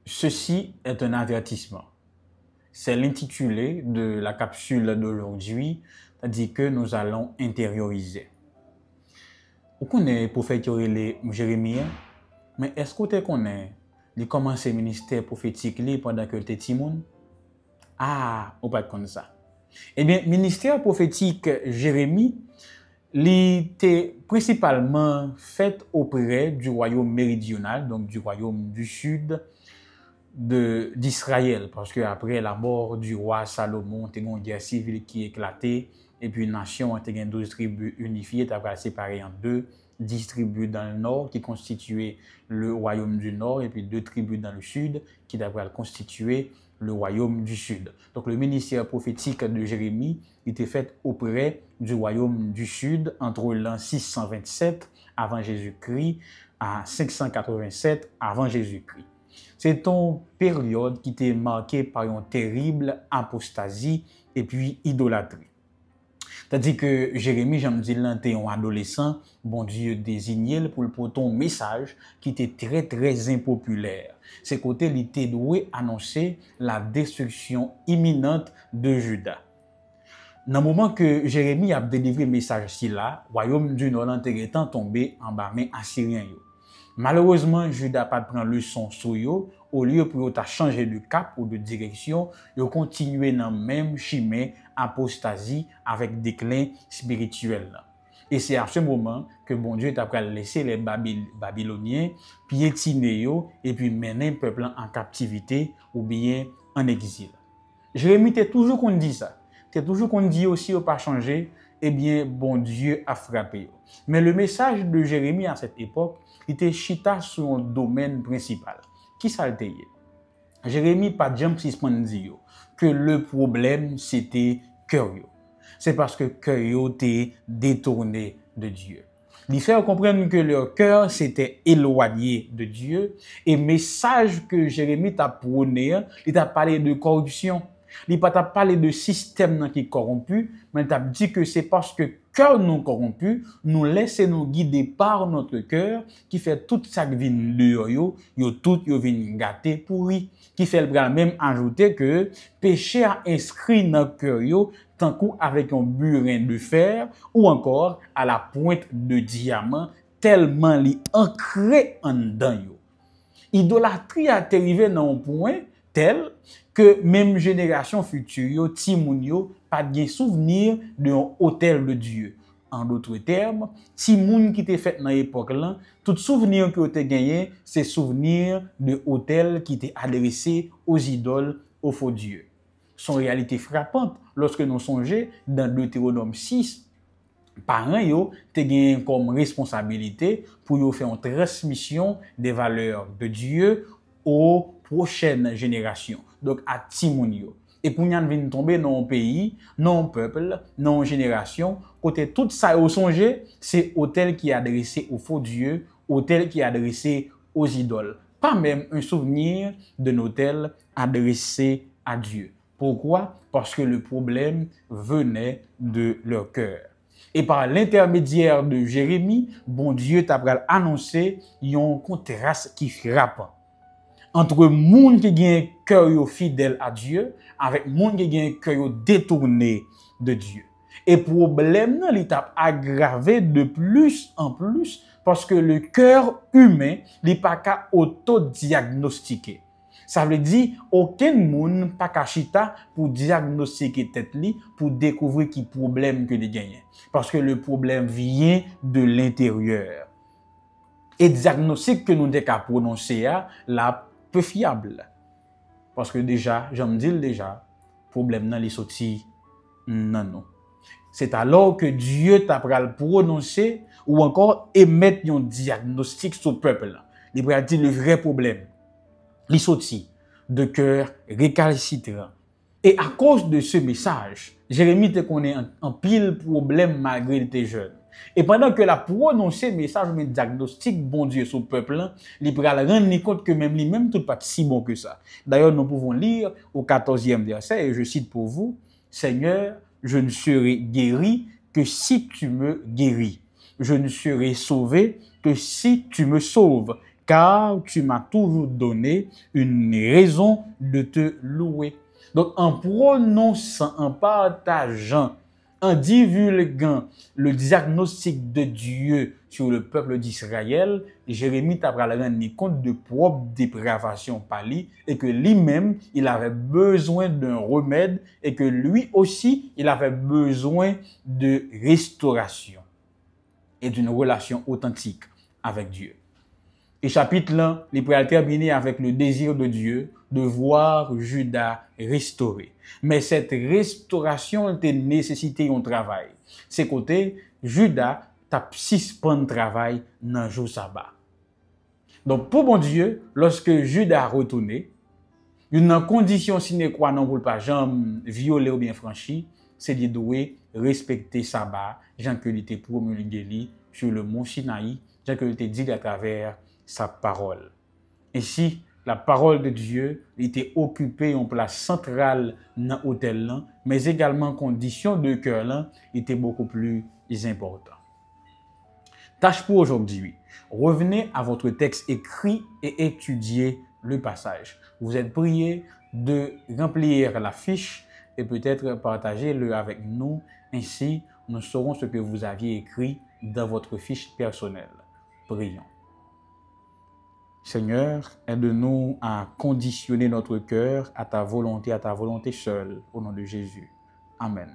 Ceci est un avertissement. C'est l'intitulé de la capsule d'aujourd'hui, c'est-à-dire que nous allons intérioriser. Vous connaissez le prophète Jérémie, mais est-ce que vous connaissez il commence le ministère prophétique pendant que tu es timoun? Ah, ou pas comme ça. Eh bien, ministère prophétique Jérémie, il était principalement fait auprès du royaume méridional, donc du royaume du sud d'Israël, parce que après la mort du roi Salomon, il y a une guerre civile qui éclatait, et puis une nation, il y a 12 tribus unifiées, tu as séparé en deux, 10 tribus dans le nord qui constituaient le royaume du nord, et puis 2 tribus dans le sud qui devraient constituer le royaume du sud. Donc le ministère prophétique de Jérémie était fait auprès du royaume du sud entre l'an 627 avant Jésus-Christ à 587 avant Jésus-Christ. C'est une période qui était marquée par une terrible apostasie et puis idolâtrie. C'est-à-dire que Jérémie, j'aime dire, était un adolescent, bon Dieu désigné pour le porter un message qui était très, très impopulaire. C'est côté, il était doué annoncer la destruction imminente de Juda. Dans le moment que Jérémie a délivré le message là, le royaume du Nord était tombé en bas main assyrien. Malheureusement, Juda n'a pas pris leçon sur eux. Au lieu pour changer de cap ou de direction, ils continué dans le même chemin apostasie avec déclin spirituel. Et c'est à ce moment que bon Dieu t'a laissé les Babyloniens piétiner et puis mener le peuple en captivité ou bien en exil. Jérémie t'es toujours qu'on dit ça. T'es toujours qu'on dit aussi au pas changer, eh bien bon Dieu a frappé. Mais le message de Jérémie à cette époque était chita sur un domaine principal. Qui ça le était? Jérémie pas jamais dit que le problème c'était cœur. C'est parce que cœur était détourné de Dieu. Il fait comprendre que leur cœur s'était éloigné de Dieu et message que Jérémie t'a prôné, il t'a parlé de corruption. Il n'a pas parlé de système qui est corrompu, mais il a dit que c'est parce que cœur nous corrompu, nous laissons nous guider par notre cœur, qui fait toute sa vie de tout vient gâté pourri, qui fait le même ajouter que péché a inscrit dans le cœur tant coup avec un burin de fer ou encore à la pointe de diamant tellement li ancré en dedans yo. Idolâtrie a arrivé dans un point tel que même génération future, timoun yo, pas de souvenir d'un hôtel de Dieu. En d'autres termes, timoun qui était fait dans l'époque là, tout souvenir que vous avez gagné, c'est souvenir de hôtel qui était adressé aux idoles, aux faux dieux. Son réalité frappante lorsque nous songeons dans Deutéronome 6, parents yo te gen comme responsabilité pour yo faire une transmission des valeurs de Dieu aux prochaines générations. Donc à timoun yo. Et pour nous venir tomber dans un pays, dans un peuple, dans une génération, côté tout ça au songer, c'est hôtel qui est adressé aux faux dieux, hôtel qui est adressé aux idoles. Pas même un souvenir d'un hôtel adressé à Dieu. Pourquoi? Parce que le problème venait de leur cœur. Et par l'intermédiaire de Jérémie, bon Dieu t'a annoncé un contraste qui frappe entre moun qui gen cœur fidèle à Dieu avec moun qui gen cœur détourné de Dieu. Et problème nan li t'a aggravé de plus en plus parce que le cœur humain li pas ka auto-diagnostiquer. Ça veut dire aucun moun pas ka chita pour diagnostiquer tête li pour découvrir qui problème que li gagne parce que le problème vient de l'intérieur. Et diagnostic que nous devons prononcer là peu fiable. Parce que déjà, j'aime dire déjà, problème nan li sorti non. C'est alors que Dieu t'a pral prononcer ou encore émettre un diagnostic sur le peuple. Il va dire le vrai problème. Li sorti de cœur récalcitrant. Et à cause de ce message, Jérémie te connaît un pile problème malgré qu'il était jeune. Et pendant que la prononcé message mais diagnostic bon Dieu sur le peuple, il pral rendre compte que même lui-même tout pas si bon que ça. D'ailleurs, nous pouvons lire au 14e verset et je cite pour vous, Seigneur, je ne serai guéri que si tu me guéris. Je ne serai sauvé que si tu me sauves. car tu m'as toujours donné une raison de te louer. Donc, en prononçant, en partageant, en divulguant le diagnostic de Dieu sur le peuple d'Israël, Jérémie t'a rendu compte de propre dépravation par lui et que lui-même, il avait besoin d'un remède et que lui aussi, il avait besoin de restauration et d'une relation authentique avec Dieu. Et chapitre là, il peut terminer avec le désir de Dieu de voir Juda restauré. Mais cette restauration était nécessité un travail. C'est côté, Juda t'a suspend travail dans le jour sabbat. Donc, pour bon Dieu, lorsque Juda a retourné, une condition sine qua non pour ne pas jamais violer ou bien franchir, c'est de douer respecter sabbat, Jean que il était promulgué sur le mont Sinaï, Jean que il était dit à travers sa parole. Ainsi, la parole de Dieu était occupée en place centrale dans l'hôtel là, mais également condition de cœur là était beaucoup plus important. Tâche pour aujourd'hui. Revenez à votre texte écrit et étudiez le passage. Vous êtes prié de remplir la fiche et peut-être partager-le avec nous. Ainsi, nous saurons ce que vous aviez écrit dans votre fiche personnelle. Prions. Seigneur, aide-nous à conditionner notre cœur à ta volonté seule, au nom de Jésus. Amen.